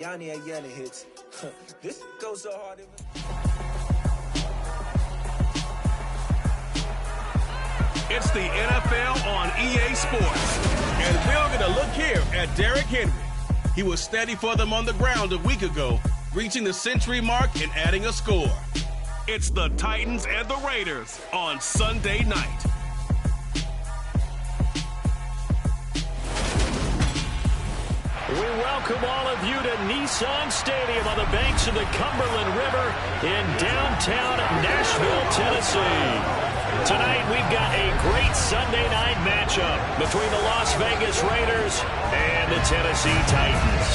Yanni Ayala hits. This goes so hard. It's the NFL on EA Sports. And we're going to look here at Derrick Henry. He was steady for them on the ground a week ago, reaching the century mark and adding a score. It's the Titans and the Raiders on Sunday night. We welcome all of you to Nissan Stadium on the banks of the Cumberland River in downtown Nashville, Tennessee. Tonight we've got a great Sunday night matchup between the Las Vegas Raiders and the Tennessee Titans.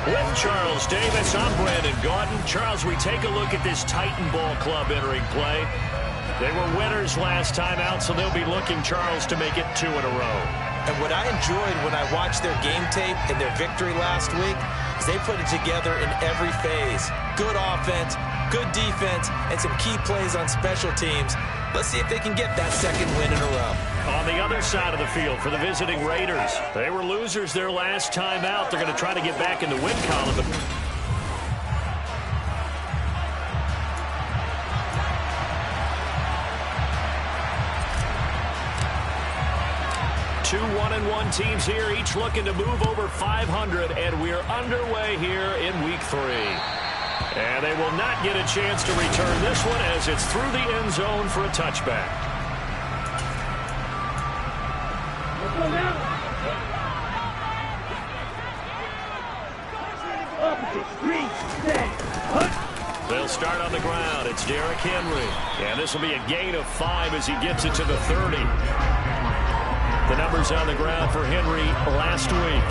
With Charles Davis, I'm Brandon Gaudin. Charles, we take a look at this Titan Ball Club entering play. They were winners last time out, so they'll be looking, Charles, to make it 2 in a row. And what I enjoyed when I watched their game tape and their victory last week is they put it together in every phase. Good offense, good defense, and some key plays on special teams. Let's see if they can get that second win in a row. On the other side of the field for the visiting Raiders, they were losers their last time out. They're going to try to get back in the win column. 2 1-1 teams here, each looking to move over 500, and we're underway here in Week 3. And they will not get a chance to return this one as it's through the end zone for a touchback. They'll start on the ground. It's Derrick Henry. And this will be a gain of 5 as he gets it to the 30. The numbers on the ground for Henry last week.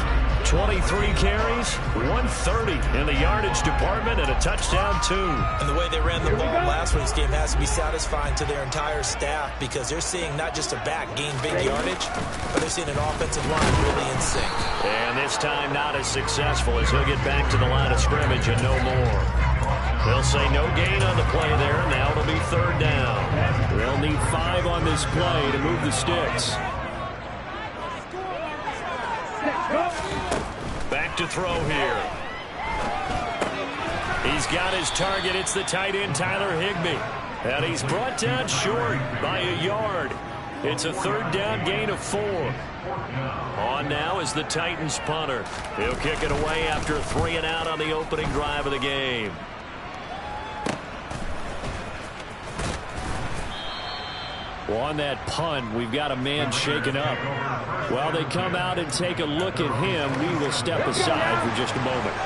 23 carries, 130 in the yardage department, and a touchdown, 2. And the way they ran the ball last week's game has to be satisfying to their entire staff because they're seeing not just a back gain big yardage, but they're seeing an offensive line really in sync. And this time not as successful as he'll get back to the line of scrimmage and no more. They'll say no gain on the play there. Now it'll be 3rd down. They'll need 5 on this play to move the sticks. Back to throw here. He's got his target. It's the tight end, Tyler Higbee. And he's brought down short by a yard. It's a 3rd down gain of 4. On now is the Titans punter. He'll kick it away after a 3 and out on the opening drive of the game. Well, on that punt, we've got a man shaken up. While they come out and take a look at him, we will step aside for just a moment.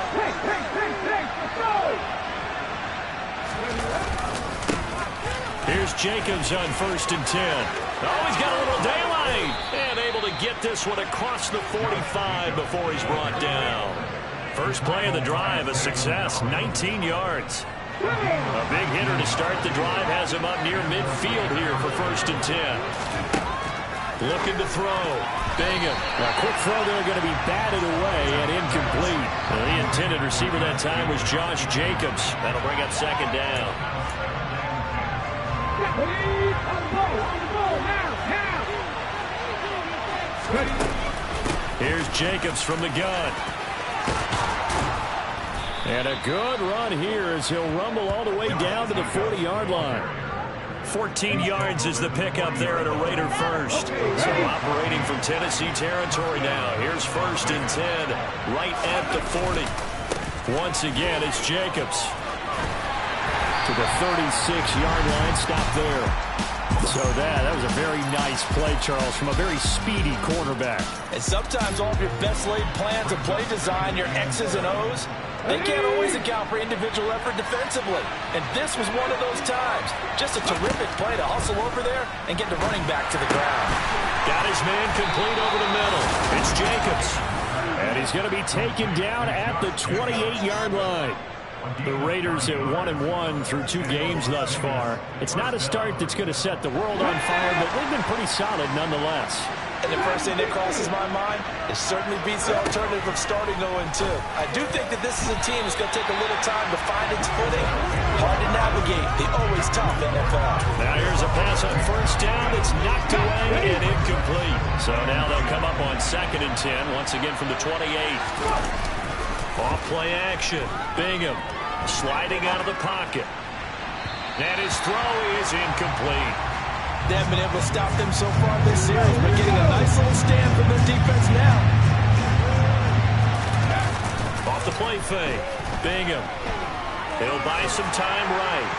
Here's Jacobs on 1st and 10. Oh, he's got a little daylight. And able to get this one across the 45 before he's brought down. First play of the drive, a success, 19 yards. A big hitter to start the drive has him up near midfield here for 1st and 10. Looking to throw. Bingham. A quick throw there going to be batted away and incomplete. Well, the intended receiver that time was Josh Jacobs. That'll bring up 2nd down. Here's Jacobs from the gun. And a good run here as he'll rumble all the way down to the 40-yard line. 14 yards is the pickup there at a Raider first. So operating from Tennessee territory now. Here's 1st and 10 right at the 40. Once again, it's Jacobs. To the 36-yard line. Stop there. So that was a very nice play, Charles, from a very speedy quarterback. And sometimes all of your best laid plans of play design, your X's and O's, they can't always account for individual effort defensively. And this was one of those times. Just a terrific play to hustle over there and get the running back to the ground. Got his man complete over the middle. It's Jacobs. And he's going to be taken down at the 28-yard line. The Raiders at 1-1 through 2 games thus far. It's not a start that's going to set the world on fire, but they've been pretty solid nonetheless. And the first thing that crosses my mind, it certainly beats the alternative of starting 0-2. I do think that this is a team that's going to take a little time to find its footing. Hard to navigate the always tough NFL. Now here's a pass on first down. It's knocked away and incomplete. So now they'll come up on 2nd and 10, once again from the 28. Off play action. Bingham sliding out of the pocket. And his throw is incomplete. They haven't been able to stop them so far this series, but getting a nice little stand from their defense now. Off the play fake. Bingham. He'll buy some time right.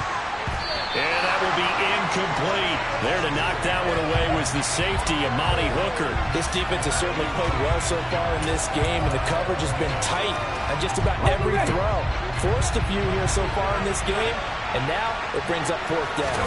And that will be incomplete. There to knock that one away was the safety, Amani Hooker. This defense has certainly played well so far in this game, and the coverage has been tight on just about every throw. Forced a few here so far in this game, and now it brings up 4th down.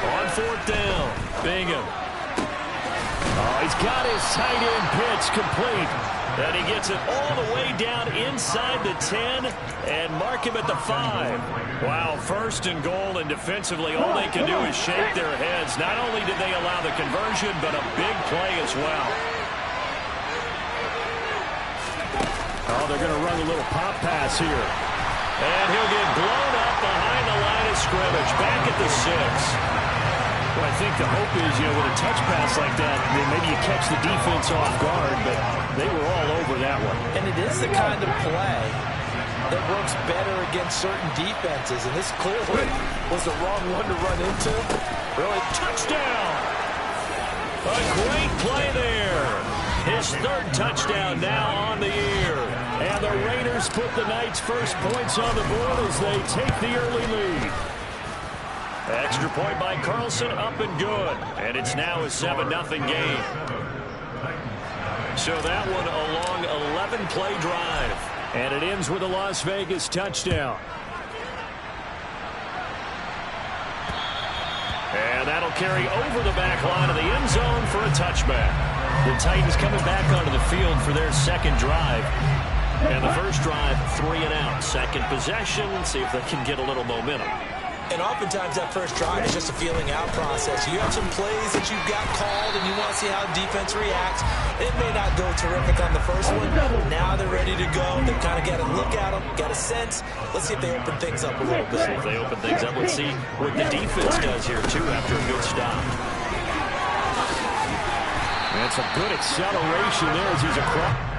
On 4th down, Bingham. Oh, he's got his tight end pitch complete. And he gets it all the way down inside the 10 and mark him at the 5. Wow, 1st and goal, and defensively all they can do is shake their heads. Not only did they allow the conversion, but a big play as well. Oh, they're going to run a little pop pass here. And he'll get blown up behind the line of scrimmage, back at the 6. Well, I think the hope is, with a touch pass like that, maybe you catch the defense off guard, but they were all over that one. And it is the kind of play that works better against certain defenses, and this clearly was the wrong one to run into. Really, touchdown! A great play there. His 3rd touchdown now on the year. And the Raiders put the Knights' first points on the board as they take the early lead. Extra point by Carlson, up and good. And it's now a 7-0 game. So that one a long 11-play drive. And it ends with a Las Vegas touchdown. And that'll carry over the back line of the end zone for a touchback. The Titans coming back onto the field for their 2nd drive. And the first drive, 3 and out. 2nd possession, see if they can get a little momentum. And oftentimes that first drive is just a feeling out process. You have some plays that you've got called and you want to see how defense reacts. It may not go terrific on the first one. Now they're ready to go. They've kind of got to look at them, got a sense. Let's see if they open things up a little bit. See if they open things up. Let's see what the defense does here, too, after a good stop. And some good acceleration there as he's across.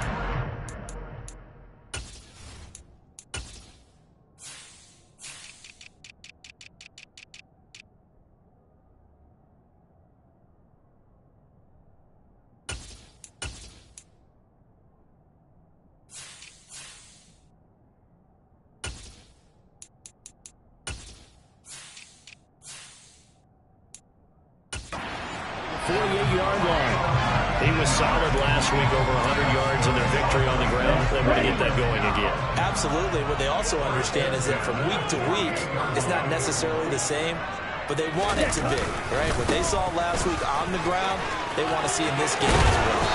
He was solid last week, over 100 yards in their victory on the ground. They want to get that going again. Absolutely. What they also understand is that from week to week, it's not necessarily the same, but they want it to be, right? What they saw last week on the ground, they want to see in this game as well.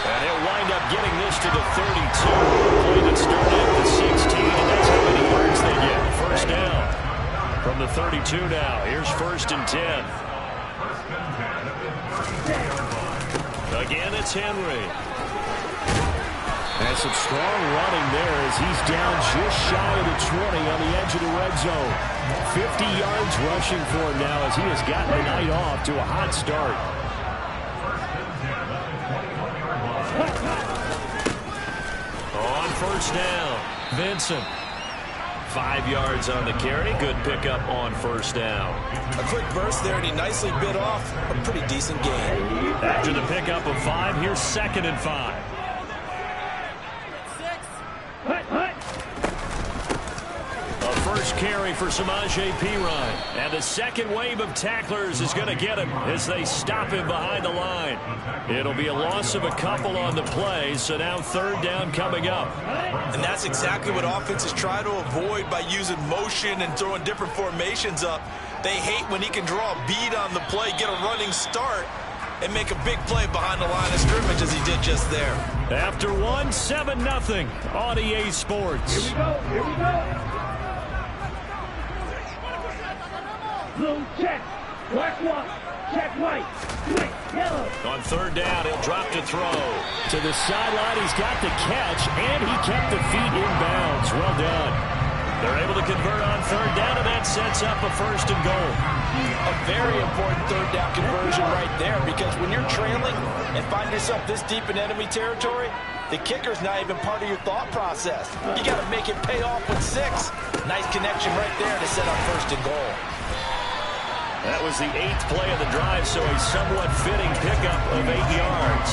And he'll wind up getting this to the 32. Play that started at the 16, and that's how many yards they get. First down from the 32 now. Here's 1st and 10. Again, it's Henry. And some strong running there as he's down just shy of the 20 on the edge of the red zone. 50 yards rushing for him now as he has gotten the night off to a hot start. On 1st down, Vincent. 5 yards on the carry. Good pickup on 1st down. A quick burst there, and he nicely bit off a pretty decent gain. After the pickup of 5, here's 2nd and 5. A first carry for Samaje Perine. And the second wave of tacklers is going to get him as they stop him behind the line. It'll be a loss of a couple on the play, so now 3rd down coming up. And that's exactly what offenses try to avoid by using motion and throwing different formations up. They hate when he can draw a bead on the play, get a running start, and make a big play behind the line of scrimmage as he did just there. After 1, 7-0 on EA Sports. Here we go, here we go. Blue check, black one. On third down, he'll drop to throw. To the sideline, he's got the catch, and he kept the feet in bounds. Well done. They're able to convert on third down, and that sets up a first and goal. A very important third down conversion right there, because when you're trailing and find yourself this deep in enemy territory, the kicker's not even part of your thought process. You got to make it pay off with 6. Nice connection right there to set up first and goal. That was the 8th play of the drive, so a somewhat fitting pickup of 8 yards.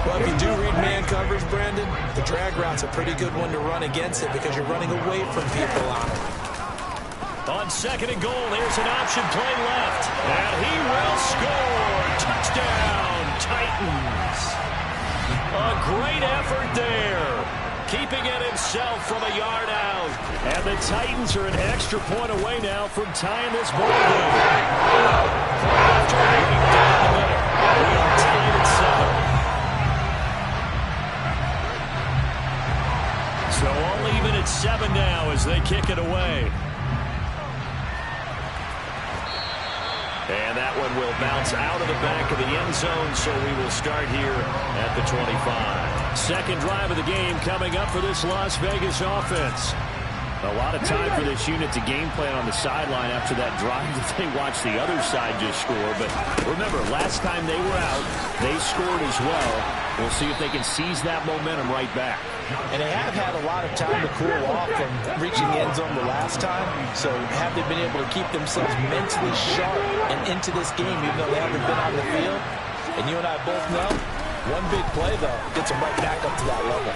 Well, if you do read man coverage, Brandon, the drag route's a pretty good one to run against it because you're running away from people on it. On second and goal, there's an option play left. And he will score. Touchdown, Titans. A great effort there. Keeping it himself from a yard out. And the Titans are an extra point away now from tying this ball game. After a break down the middle, we are tied at 7. So all even at 7 now as they kick it away. And that one will bounce out of the back of the end zone, so we will start here at the 25. Second drive of the game coming up for this Las Vegas offense. A lot of time for this unit to game plan on the sideline after that drive that they watched the other side just score. But remember, last time they were out, they scored as well. We'll see if they can seize that momentum right back. And they have had a lot of time to cool off from reaching the end zone the last time. So have they been able to keep themselves mentally sharp and into this game, even though they haven't been on the field? And you and I both know, one big play, though, gets them right back up to that level.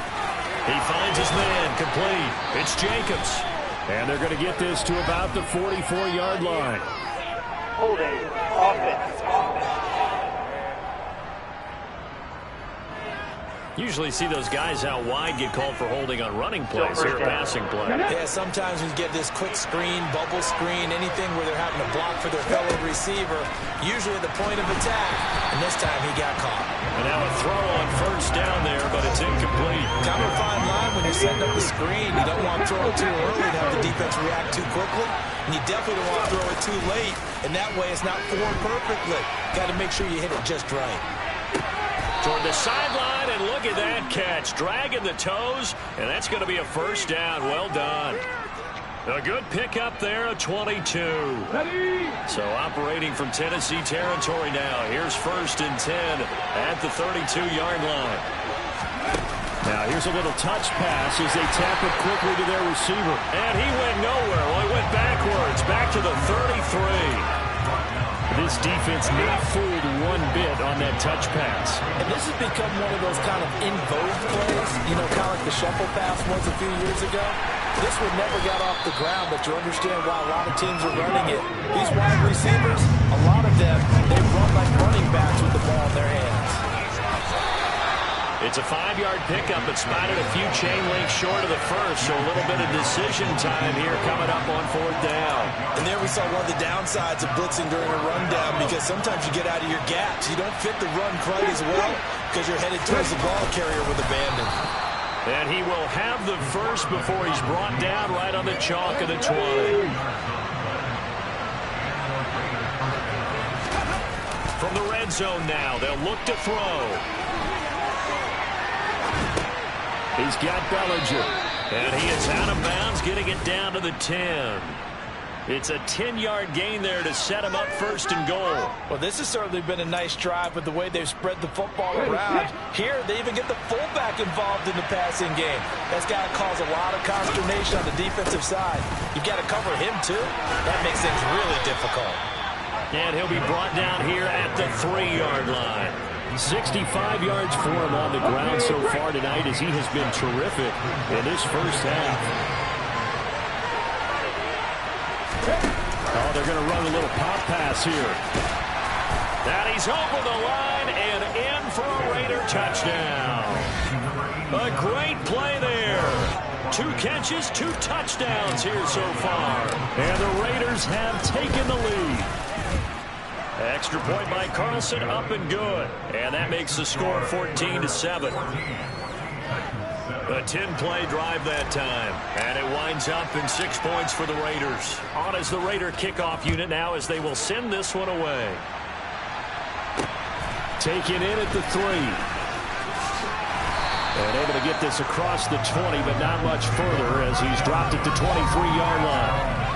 He finds his man complete. It's Jacobs. And they're going to get this to about the 44-yard line. Holding offense. Usually see those guys out wide get called for holding on running plays or passing play. Yeah, sometimes we get this quick screen, bubble screen, anything where they're having to block for their fellow receiver, usually at the point of attack. And this time he got caught. And now a throw on first down there, but it's incomplete. Kind of a fine line when you're setting up the screen. You don't want to throw it too early to have the defense react too quickly. And you definitely don't want to throw it too late. And that way it's not formed perfectly. Got to make sure you hit it just right. Toward the sideline, and look at that catch. Dragging the toes, and that's going to be a first down. Well done. A good pickup there, a 22. So operating from Tennessee territory now. Here's first and 10 at the 32-yard line. Now here's a little touch pass as they tap it quickly to their receiver. And he went nowhere. Well, he went backwards, back to the 33. This defense not fooled one bit on that touch pass. And this has become one of those kind of in vogue plays, you know, kind of like the shuffle pass was a few years ago. This one never got off the ground, but you understand why a lot of teams are running it. These wide receivers, a lot of them, they run like running backs with the ball in their hands. It's a 5-yard pickup, but spotted a few chain links short of the first, so a little bit of decision time here coming up on fourth down. And there we saw one of the downsides of blitzing during a rundown, because sometimes you get out of your gaps. You don't fit the run quite as well because you're headed towards the ball carrier with abandon. And he will have the first before he's brought down right on the chalk of the 20. From the red zone now, they'll look to throw. He's got Bellinger. And he is out of bounds, getting it down to the 10. It's a 10-yard gain there to set him up first and goal. Well, this has certainly been a nice drive with the way they've spread the football around. Here, they even get the fullback involved in the passing game. That's got to cause a lot of consternation on the defensive side. You've got to cover him, too. That makes things really difficult. And he'll be brought down here at the 3-yard line. 65 yards for him on the ground so far tonight, as he has been terrific in this first half. Oh, they're going to run a little pop pass here. That he's over the line and in for a Raider touchdown. A great play there. 2 catches, 2 touchdowns here so far. And the Raiders have taken the lead. Extra point by Carlson, up and good. And that makes the score 14-7. A 10-play drive that time. And it winds up in 6 points for the Raiders. On as the Raider kickoff unit now, as they will send this one away. taken in at the 3. And able to get this across the 20, but not much further as he's dropped at the 23-yard line.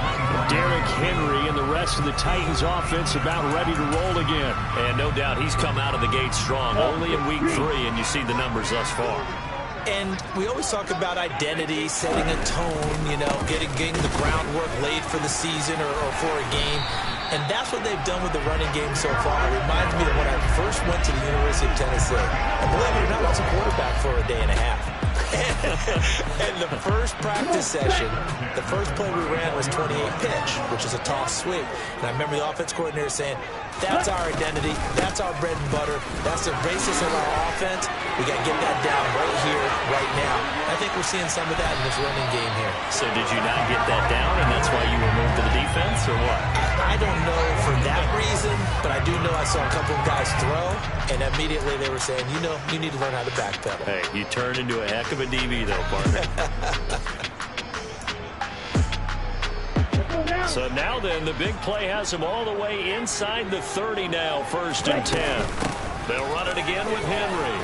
Derrick Henry and the rest of the Titans offense about ready to roll again. And no doubt he's come out of the gate strong, only in week 3, and you see the numbers thus far. And we always talk about identity, setting a tone, you know, getting the groundwork laid for the season or for a game. And that's what they've done with the running game so far. It reminds me of when I first went to the University of Tennessee. And believe it or not, I was a quarterback for a day and a half. And the first practice session, the first play we ran was 28 pitch, which is a toss sweep. And I remember the offense coordinator saying, that's our identity, that's our bread and butter, that's the basis of our offense. We got to get that down right here, right now. I think we're seeing some of that in this running game here. So did you not get that down, and that's why you were moved to the defense, or what? I don't know for that reason, but I do know I saw a couple of guys throw, and immediately they were saying, you know, you need to learn how to backpedal. Hey, you turned into a heck of a DB, though, partner. So now then, the big play has him all the way inside the 30 now, 1st and 10. They'll run it again with Henry.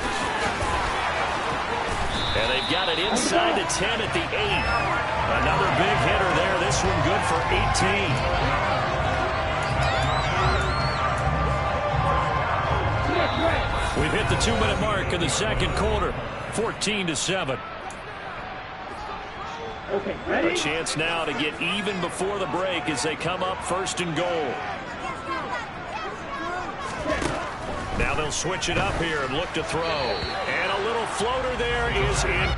And they've got it inside the 10 at the 8. Another big hitter there. This one good for 18. We've hit the 2-minute mark in the second quarter. 14-7. Okay, ready? A chance now to get even before the break as they come up 1st and goal. Now they'll switch it up here and look to throw. And a little floater there is in.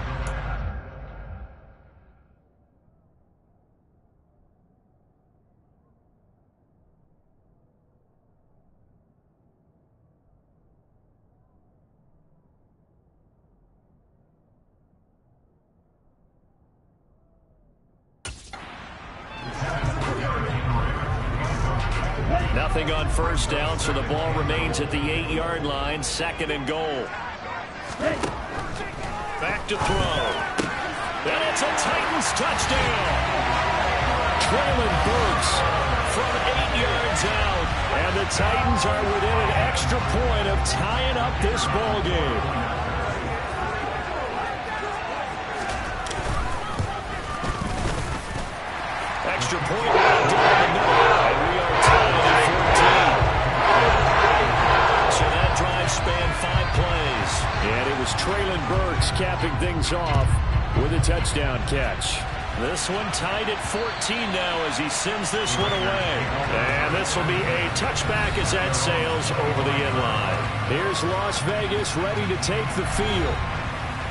Nothing on 1st down, so the ball remains at the 8-yard line, 2nd and goal. Back to throw. And it's a Titans touchdown. Traylon Burks from 8 yards out. And the Titans are within an extra point of tying up this ball game. Extra point down the middle. And we are tied at 14. So that drive spanned 5 plays. And it was Traylon Burks capping things off with a touchdown catch. This one tied at 14 now as he sends this one away. And this will be a touchback as that sails over the end line. Here's Las Vegas ready to take the field.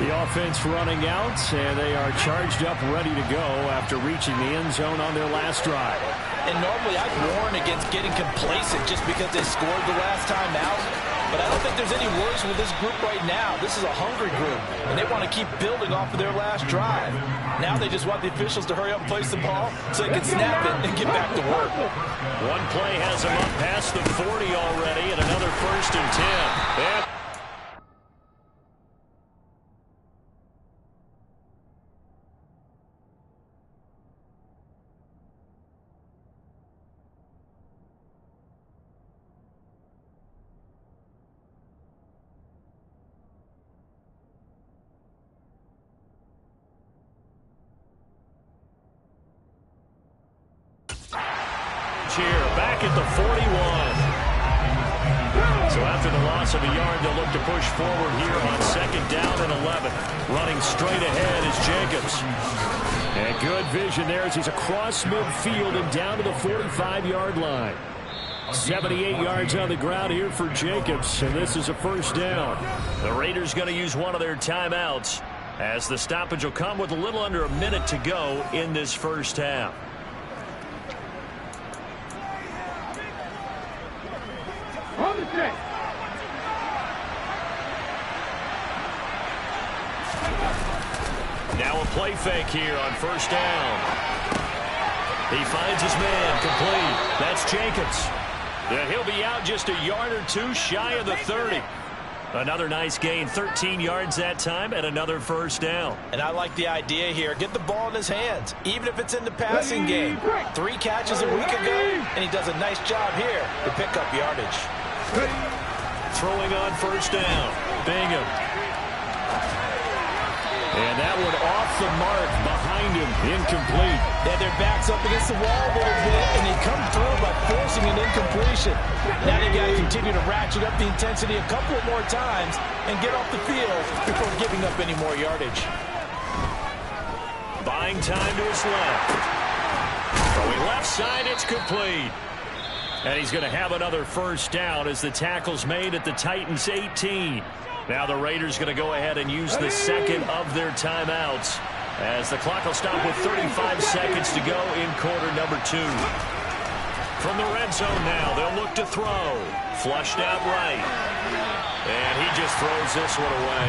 The offense running out, and they are charged up, ready to go after reaching the end zone on their last drive. And normally I'd warn against getting complacent just because they scored the last time out. But I don't think there's any worries with this group right now. This is a hungry group, and they want to keep building off of their last drive. Now they just want the officials to hurry up and place the ball so they can snap it and get back to work. One play has them up past the 40 already, and another 1st and 10. Here, back at the 41. So after the loss of a yard, they'll look to push forward here on 2nd down and 11. Running straight ahead is Jacobs. And good vision there as he's across midfield and down to the 45-yard line. 78 yards on the ground here for Jacobs, and this is a 1st down. The Raiders going to use one of their timeouts as the stoppage will come with a little under a minute to go in this 1st half. Now a play fake here on 1st down. He finds his man complete. That's Jacobs. Yeah, he'll be out just a yard or 2 shy of the 30. Another nice gain, 13 yards that time, and another 1st down. And I like the idea here. Get the ball in his hands, even if it's in the passing game. 3 catches a week ago, and he does a nice job here to pick up yardage. throwing on first down. Bingham. And that one off the mark behind him. Incomplete. Yeah, their back's up against the wall a little bit, and they come through by forcing an incompletion. Now they got to continue to ratchet up the intensity a couple more times and get off the field before giving up any more yardage. Buying time to his left. Throwing left side, it's complete. And he's going to have another first down as the tackle's made at the Titans' 18. Now the Raiders going to go ahead and use the second of their timeouts as the clock will stop with 35 seconds to go in quarter number 2. From the red zone now, they'll look to throw. Flushed out right. And he just throws this one away.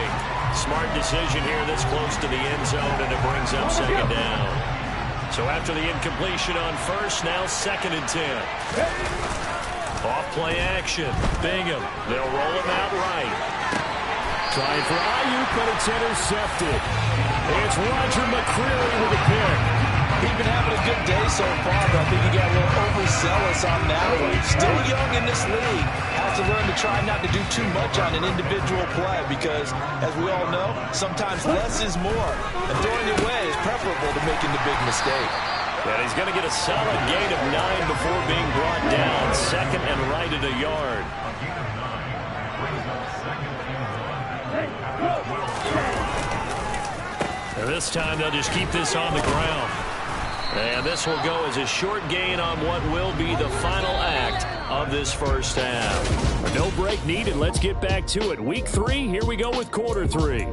Smart decision here this close to the end zone, and it brings up second down. So after the incompletion on first, now 2nd and 10. Off play action. Bingham. They'll roll him out right. Trying for Ayuk, but it's intercepted. It's Roger McCreary with a pick. He's been having a good day so far, but I think he got a little overzealous on that one. Still young in this league. Has to learn to try not to do too much on an individual play because, as we all know, sometimes less is more. And throwing it away is preferable to making the big mistake. And he's going to get a solid gain of 9 before being brought down. 2nd and right at a yard. And this time they'll just keep this on the ground. And this will go as a short gain on what will be the final act of this first half. No break needed. Let's get back to it. Week 3, here we go with quarter 3.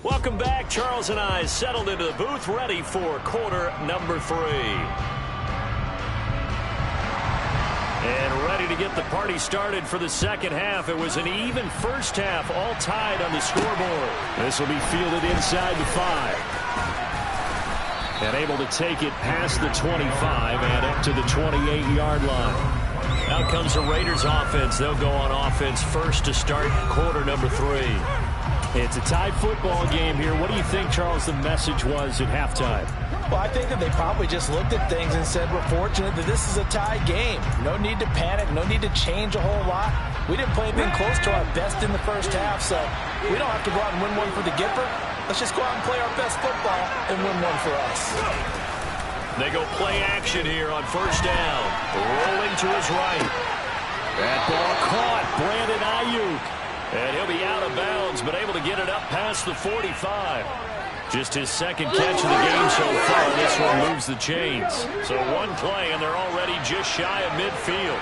Welcome back. Charles and I settled into the booth, ready for quarter number 3. And ready to get the party started for the second half. It was an even first half, all tied on the scoreboard. This will be fielded inside the 5. And able to take it past the 25 and up to the 28-yard line. Out comes the Raiders offense. They'll go on offense first to start quarter number 3. It's a tied football game here. What do you think, Charles, the message was at halftime? Well, I think that they probably just looked at things and said, we're fortunate that this is a tie game. No need to panic. No need to change a whole lot. We didn't play anything close to our best in the first half, so we don't have to go out and win one for the Gipper. Let's just go out and play our best football and win one for us. They go play action here on first down. Rolling to his right. That ball caught. Brandon Ayuk. And he'll be out of bounds, but able to get it up past the 45. Just his second catch of the game so far. This one moves the chains. So one play, and they're already just shy of midfield.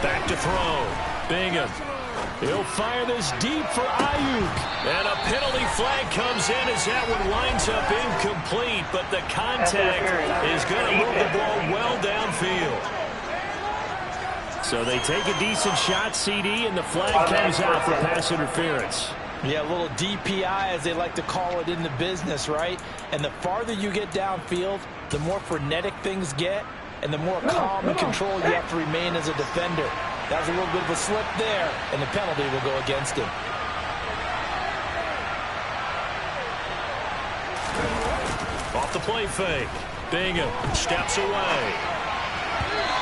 Back to throw. Bingham. He'll fire this deep for Ayuk. And a penalty flag comes in as that one lines up incomplete, but the contact is going to move the ball well downfield. So they take a decent shot, CD, and the flag comes out for pass interference. Yeah, a little DPI, as they like to call it in the business, right? And the farther you get downfield, the more frenetic things get, and the more calm and control you have to remain as a defender. That was a little bit of a slip there, and the penalty will go against him. Off the play fake. Bingham steps away.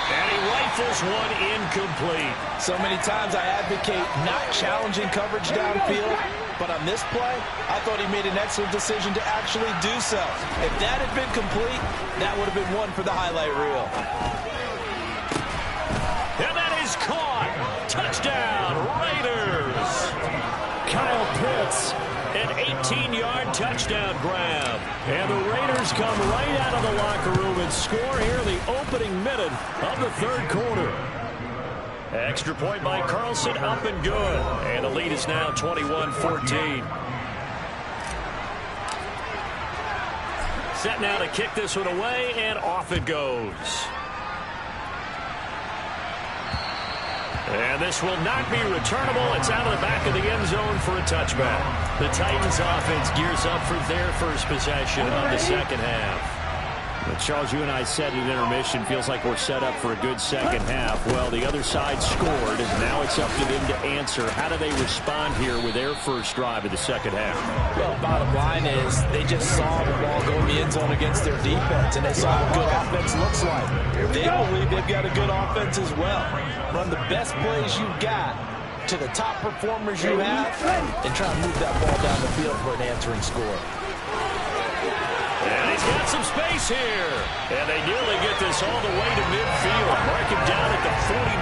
And he rifles one incomplete. So many times I advocate not challenging coverage downfield, but on this play, I thought he made an excellent decision to actually do so. If that had been complete, that would have been one for the highlight reel. And that is caught. Touchdown, Raiders. Kyle Pitts. An 18-yard touchdown grab. And the Raiders come right out of the locker room and score here in the opening minute of the third quarter. Extra point by Carlson, up and good. And the lead is now 21-14. Set now to kick this one away, and off it goes. And this will not be returnable. It's out of the back of the end zone for a touchback. The Titans offense gears up for their first possession of the second half. But Charles, you and I said at intermission, feels like we're set up for a good second half. Well, the other side scored, and now it's up to them to answer. How do they respond here with their first drive of the second half? Well, bottom line is they just saw the ball go in the end zone against their defense, and they saw what good offense looks like. They believe they've got a good offense as well. Run the best plays you've got to the top performers you have, and try to move that ball down the field for an answering score. And he's got some space here. And they nearly get this all the way to midfield. Mark him down at the 49.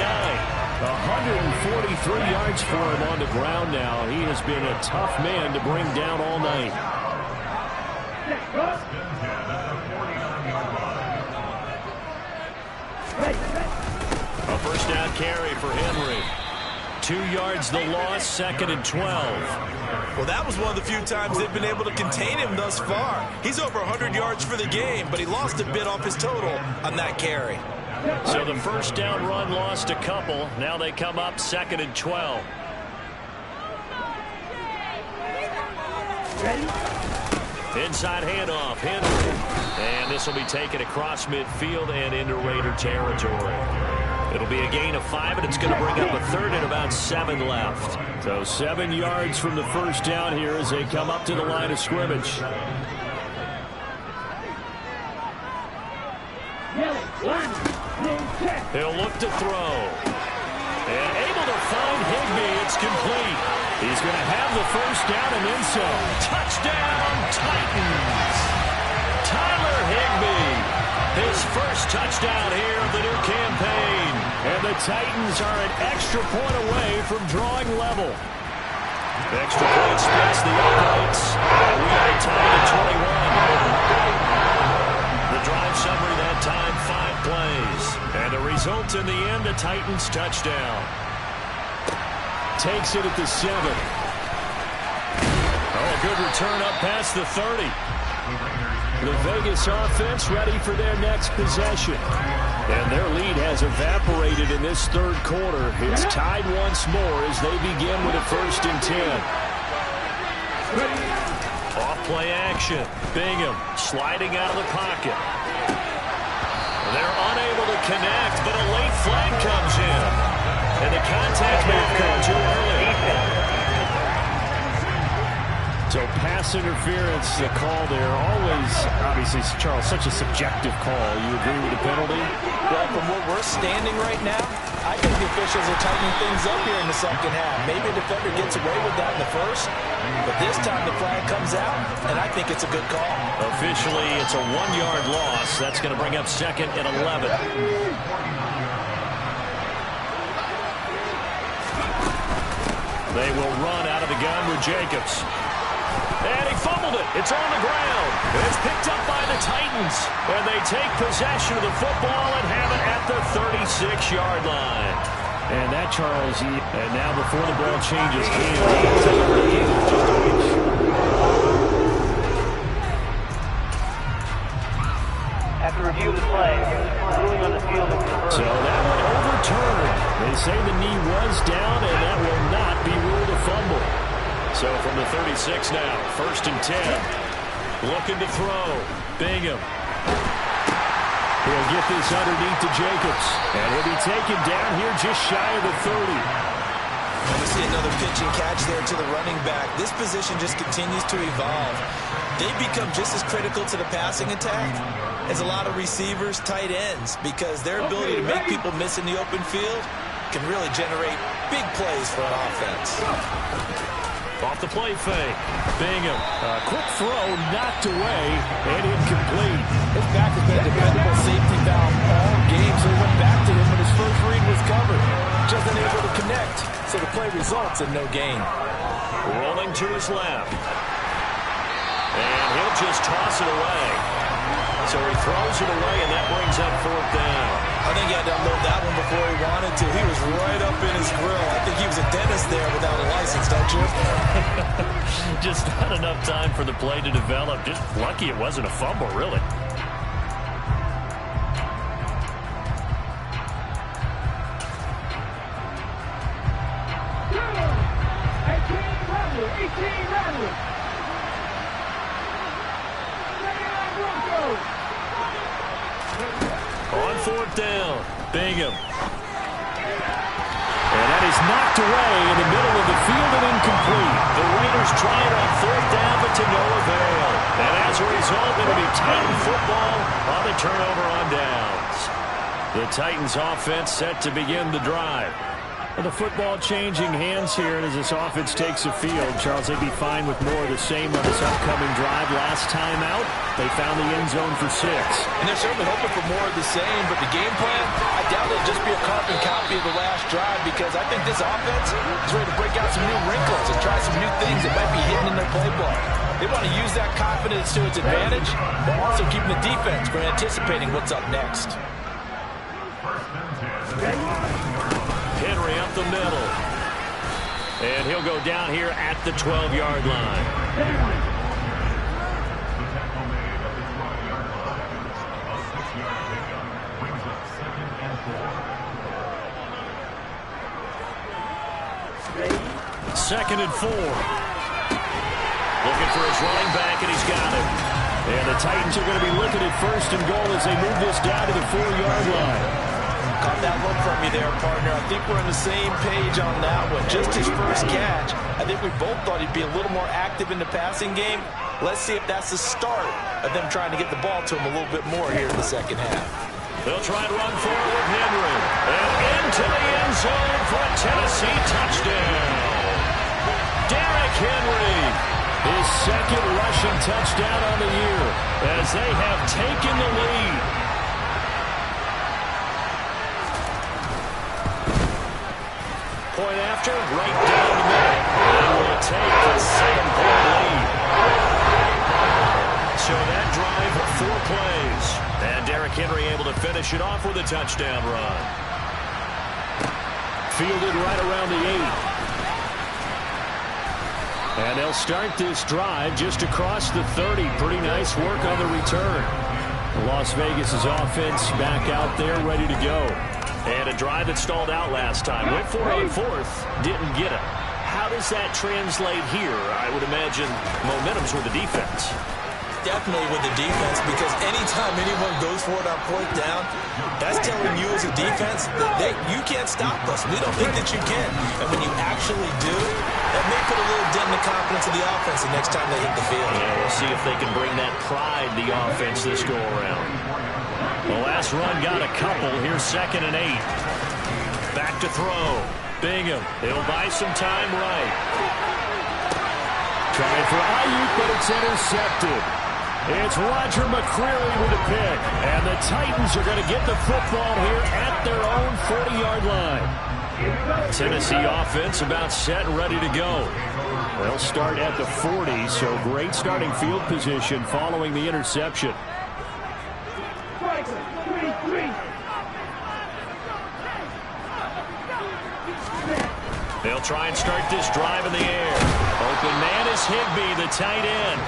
143 yards for him on the ground now. He has been a tough man to bring down all night. A first down carry for Henry. 2 yards the loss, 2nd and 12. Well, that was one of the few times they've been able to contain him thus far. He's over 100 yards for the game, but he lost a bit off his total on that carry. So the first down run lost a couple. Now they come up 2nd and 12. Inside handoff, Henry. And this will be taken across midfield and into Raider territory. It'll be a gain of 5, and it's going to bring up a 3rd and about 7 left. So 7 yards from the first down here as they come up to the line of scrimmage. He'll look to throw. And able to find Higbee. It's complete. He's going to have the first down and then some. Touchdown, Titans. Tyler Higbee. His first touchdown here of the new campaign. And the Titans are an extra point away from drawing level. Extra point splits the uprights. And we are tied at 21. The drive summary that time, 5 plays. And the result in the end, a Titans touchdown. Takes it at the 7. Oh, a good return up past the 30. The Vegas offense ready for their next possession. And their lead has evaporated in this third quarter. It's tied once more as they begin with a 1st and 10. Off play action. Bingham sliding out of the pocket. They're unable to connect, but a late flag comes in. And the contact may have come too early. So pass interference, the call there. Always, obviously, Charles, such a subjective call. You agree with the penalty? Well, from where we're standing right now, I think the officials are tightening things up here in the second half. Maybe a defender gets away with that in the first, but this time the flag comes out, and I think it's a good call. Officially, it's a 1-yard loss. That's going to bring up 2nd and 11. They will run out of the gun with Jacobs. And he fumbled it. It's on the ground. It's picked up by the Titans. And they take possession of the football and have it at the 36-yard line. And that, Charles, and now before the ball changes hands. After review of the play, ruling on the field is reversed. So that one overturned. They say the knee was down, and that will not be ruled a fumble. So from the 36 now, 1st and 10. Looking to throw. Bingham. He'll get this underneath to Jacobs. And he'll be taken down here just shy of the 30. And we see another pitch and catch there to the running back. This position just continues to evolve. They become just as critical to the passing attack as a lot of receivers, tight ends, because their ability to make people miss in the open field can really generate big plays for an offense. Off the play fake. Bingham. Quick throw, knocked away, and incomplete. His back has been a dependable safety valve all game, so he went back to him when his first read was covered. Just unable to connect, so the play results in no gain. Rolling to his left. And he'll just toss it away. So he throws it away, and that brings up 4th down. I think he had to unload that one before he wanted to. He was right up in his grill. I think he was a dentist there without a license, don't you? Just not enough time for the play to develop. Just lucky it wasn't a fumble, really. down. Bingham. And that is knocked away in the middle of the field and incomplete. The Raiders try it on fourth down, but to no avail. And as a result, it'll be Titan football on the turnover on downs. The Titans offense set to begin the drive. Well, the football changing hands here, and as this offense takes the field, Charles, they'd be fine with more of the same on this upcoming drive. Last time out, they found the end zone for 6. And they're certainly hoping for more of the same, but the game plan, I doubt it'll just be a carbon copy of the last drive, because I think this offense is ready to break out some new wrinkles and try some new things that might be hidden in their playbook. They want to use that confidence to its advantage, while also keeping the defense from anticipating what's up next. Henry up the middle. And he'll go down here at the 12-yard line. Second and 4. Looking for his running back, and he's got it. And the Titans are going to be looking at first and goal as they move this down to the 4-yard line. Caught that look from you there, partner. I think we're on the same page on that one. Just his first catch. I think we both thought he'd be a little more active in the passing game. Let's see if that's the start of them trying to get the ball to him a little bit more here in the second half. They'll try and run forward with Henry. And into the end zone for a Tennessee touchdown. Derrick Henry, his second rushing touchdown on the year as they have taken the lead. Point after, right down the middle. They will take the 7-point lead. So that drive, 4 plays. And Derrick Henry able to finish it off with a touchdown run. Fielded right around the 8. And they'll start this drive just across the 30. Pretty nice work on the return. Las Vegas's offense back out there ready to go. And a drive that stalled out last time. Went for it on 4th, didn't get it. How does that translate here? I would imagine momentum's with the defense. Definitely with the defense, because anytime anyone goes for it on 4th down, that's telling you as a defense that you can't stop us. We don't think that you can. And when you actually do, that may put a little dent in the confidence of the offense the next time they hit the field. Yeah, we'll see if they can bring that pride to the offense this go-around. The last run got a couple. Here's 2nd and 8. Back to throw. Bingham. He'll buy some time right. Trying for Ayuk, but it's intercepted. It's Roger McCreary with a pick. And the Titans are going to get the football here at their own 40-yard line. Tennessee offense about set and ready to go. They'll start at the 40, so great starting field position following the interception. They'll try and start this drive in the air. Open man is Higbee, the tight end.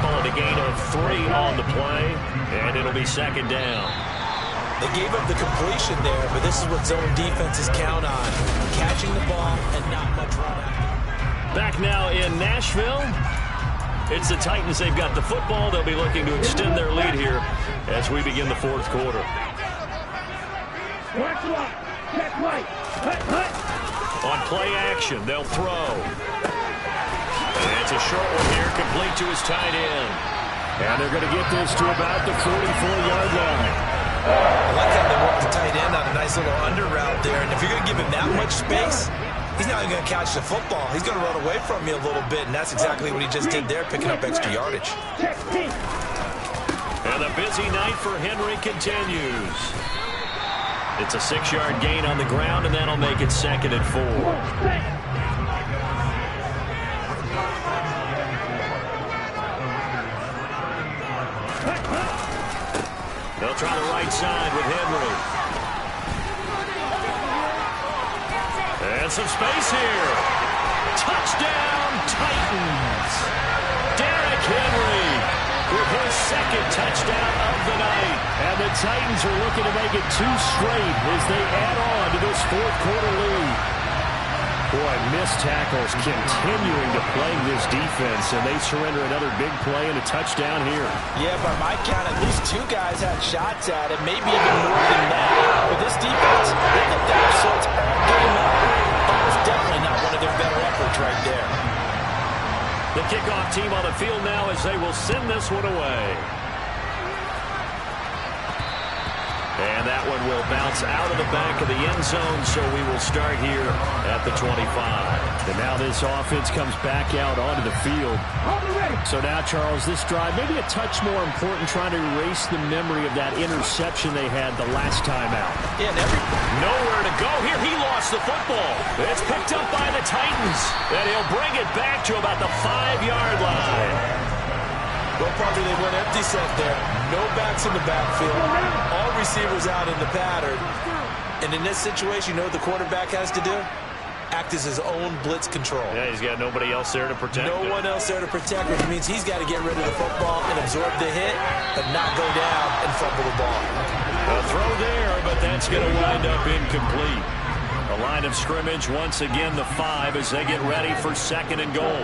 Calling a gain of 3 on the play, and it'll be 2nd down. They gave up the completion there, but this is what zone defenses count on. Catching the ball and not much running. Back now in Nashville. It's the Titans. They've got the football. They'll be looking to extend their lead here as we begin the 4th quarter. On play action, they'll throw. And it's a short one here, complete to his tight end. And they're going to get this to about the 44-yard line. I like how they work the tight end on a nice little under route there. And if you're going to give him that much space, he's not even going to catch the football. He's going to run away from you a little bit, and that's exactly what he just did there, picking up extra yardage. And the busy night for Henry continues. It's a 6-yard gain on the ground, and that'll make it 2nd and 4. They'll try the right side with Henry. And some space here. Touchdown, Titans. Derrick Henry with his 2nd touchdown of the night. And the Titans are looking to make it 2 straight as they add on to this 4th quarter lead. Boy, missed tackles continuing to plague this defense, and they surrender another big play and a touchdown here. Yeah, by my count, at least 2 guys had shots at it, maybe even more than that. But this defense, they looked out of sorts all game long. That was definitely not one of their better efforts right there. The kickoff team on the field now as they will send this one away. And that one will bounce out of the back of the end zone, so we will start here at the 25. And now this offense comes back out onto the field. So now, Charles, this drive maybe a touch more important, trying to erase the memory of that interception they had the last time out. Yeah, nowhere to go here. He lost the football. It's picked up by the Titans, and he'll bring it back to about the 5-yard line. Well, probably they went empty set there. No backs in the backfield. All receivers out in the pattern. And in this situation, you know what the quarterback has to do? Act as his own blitz control. Yeah, he's got nobody else there to protect him. No one else there to protect, which means he's got to get rid of the football and absorb the hit, but not go down and fumble the ball. A throw there, but that's going to wind up incomplete. The line of scrimmage, once again, the 5 as they get ready for 2nd and goal.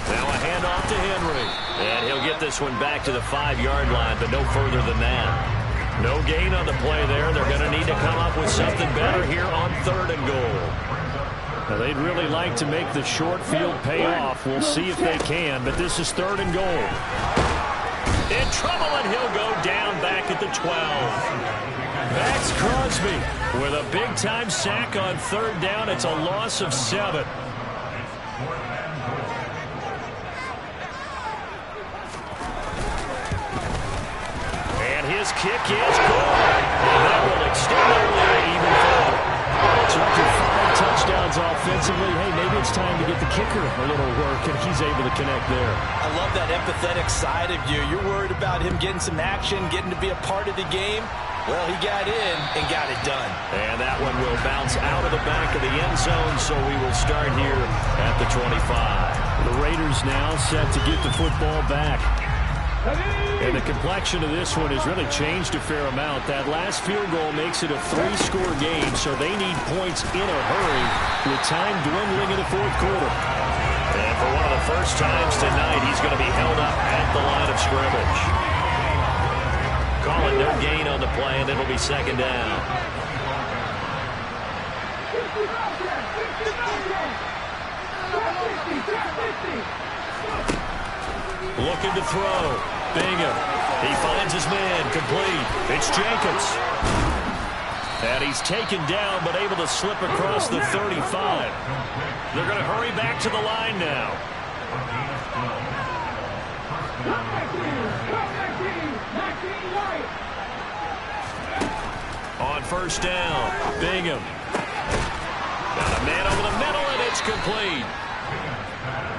Now a handoff to Henry. And he'll get this one back to the 5-yard line, but no further than that. No gain on the play there. They're going to need to come up with something better here on 3rd and goal. Now they'd really like to make the short field pay off. We'll see if they can, but this is 3rd and goal. In trouble, and he'll go down back at the 12. Max Crosby with a big-time sack on 3rd down. It's a loss of 7. His kick is good. And that will extend their lead even further. So after 5 touchdowns offensively, hey, maybe it's time to get the kicker a little work, and he's able to connect there. I love that empathetic side of you. You're worried about him getting some action, getting to be a part of the game. Well, he got in and got it done. And that one will bounce out of the back of the end zone, so we will start here at the 25. The Raiders now set to get the football back. And the complexion of this one has really changed a fair amount. That last field goal makes it a 3-score game, so they need points in a hurry with time dwindling in the 4th quarter. And for one of the first times tonight, he's going to be held up at the line of scrimmage. Calling no gain on the play, and it'll be 2nd down. Looking to throw. Bingham. He finds his man. Complete. It's Jacobs. And he's taken down, but able to slip across the 35. They're going to hurry back to the line now. On 1st down, Bingham. Got a man over the middle, and it's complete.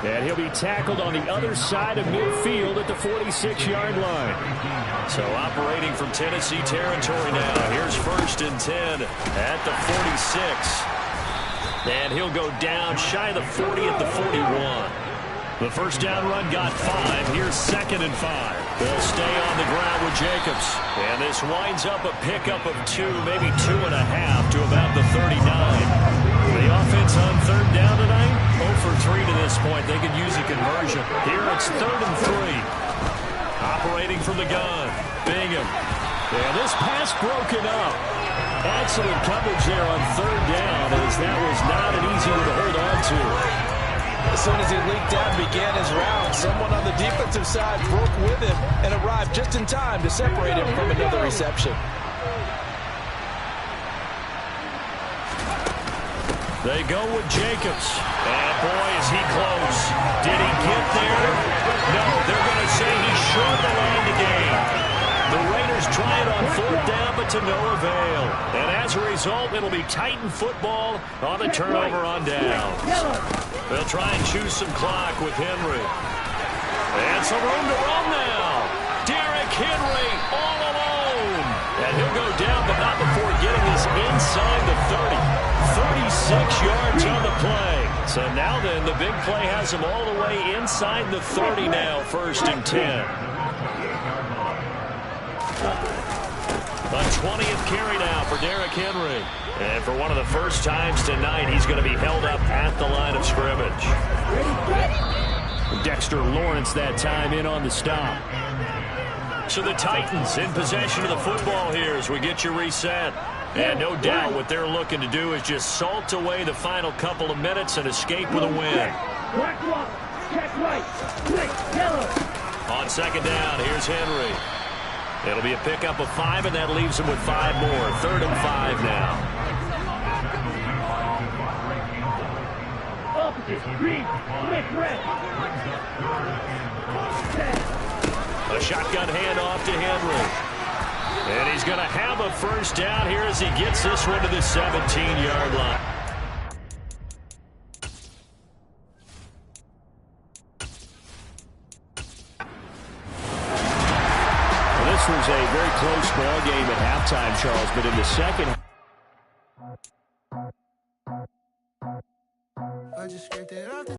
And he'll be tackled on the other side of midfield at the 46-yard line. So operating from Tennessee territory now. Here's 1st and 10 at the 46. And he'll go down shy of the 40 at the 41. The 1st down run got 5. Here's 2nd and 5. They'll stay on the ground with Jacobs. And this winds up a pickup of 2, maybe 2.5 to about the 39. The offense on 3rd down tonight, 0 for 3 to this point. They could use a conversion. Here it's 3rd and 3. Operating from the gun, Bingham. And this pass broken up. Excellent coverage there on 3rd down, as that was not an easy one to hold on to. As soon as he leaked out and began his round, someone on the defensive side broke with him and arrived just in time to separate him from another reception. They go with Jacobs. And boy, is he close. Did he get there? No, they're going to say he's short the line to gain. The Raiders try it on 4th down, but to no avail. And as a result, it'll be Titan football on the turnover on downs. They'll try and choose some clock with Henry. And some room to run now. Derrick Henry all alone. And he'll go down, but not before getting this inside the 30. 36 yards on the play. So now then, the big play has him all the way inside the 30 now, 1st and 10. A 20th carry now for Derrick Henry. And for one of the first times tonight, he's going to be held up at the line of scrimmage. Dexter Lawrence that time in on the stop. So the Titans in possession of the football here as we get you reset. And no doubt what they're looking to do is just salt away the final couple of minutes and escape with a win. On second down, here's Henry. It'll be a pickup of 5, and that leaves him with 5 more. 3rd and 5 now. A shotgun handoff to Henry. And he's going to have a first down here as he gets this one to the 17-yard line. This was a very close ball game at halftime, Charles, but in the second. I just scraped it off the